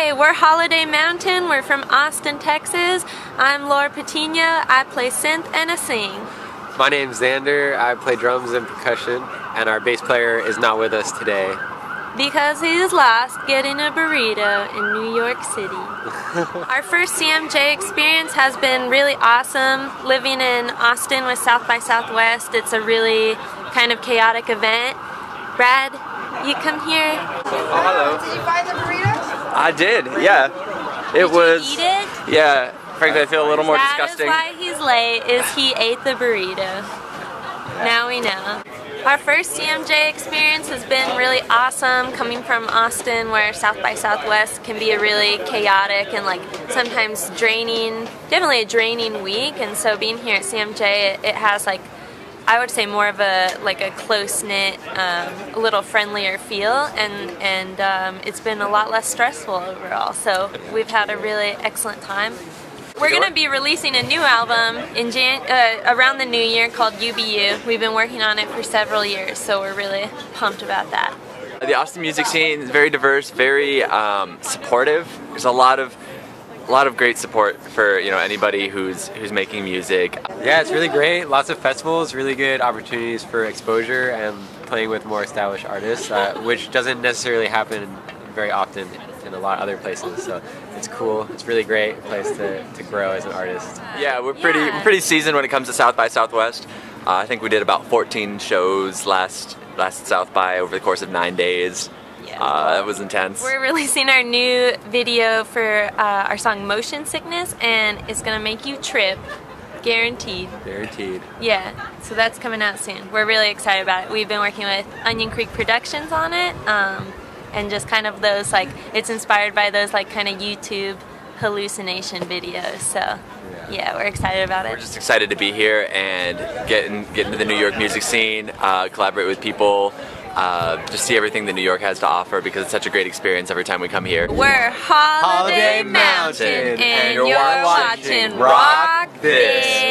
Hey, we're Holiday Mountain. We're from Austin, Texas. I'm Laura Patino. I play synth and I sing. My name's Xander. I play drums and percussion, and our bass player is not with us today. Because he's lost getting a burrito in New York City. Our first CMJ experience has been really awesome. Living in Austin with South by Southwest, it's a really kind of chaotic event. Brad, you come here. Oh, hello. Did you find the burritos? I did, yeah. It was. Did you eat it? Yeah. Frankly, I feel a little more disgusting. That is why he's late, is he ate the burrito. Now we know. Our first CMJ experience has been really awesome, coming from Austin where South by Southwest can be a really chaotic and like sometimes draining, definitely a draining week, and so being here at CMJ, it has like, I would say more of a like a close-knit, a little friendlier feel, and it's been a lot less stressful overall, so we've had a really excellent time. We're going to be releasing a new album in around the new year called UBU. We've been working on it for several years, so we're really pumped about that. The Austin music scene is very diverse, very supportive. There's a lot of great support for anybody who's making music. Yeah, it's really great. Lots of festivals, really good opportunities for exposure and playing with more established artists, which doesn't necessarily happen very often in a lot of other places. So it's cool. It's really great place to grow as an artist. Yeah, we're pretty seasoned when it comes to South by Southwest. I think we did about 14 shows last South by over the course of 9 days. That was intense. We're releasing our new video for our song Motion Sickness, and it's gonna make you trip. Guaranteed. Guaranteed. Yeah, so that's coming out soon. We're really excited about it. We've been working with Onion Creek Productions on it, and just kind of those, like, it's inspired by those like kind of YouTube hallucination videos, so yeah, we're excited about it. We're just excited to be here and get into the New York music scene, collaborate with people, just see everything that New York has to offer, because it's such a great experience every time we come here. We're Holiday Mountain, and you're watching Rock This!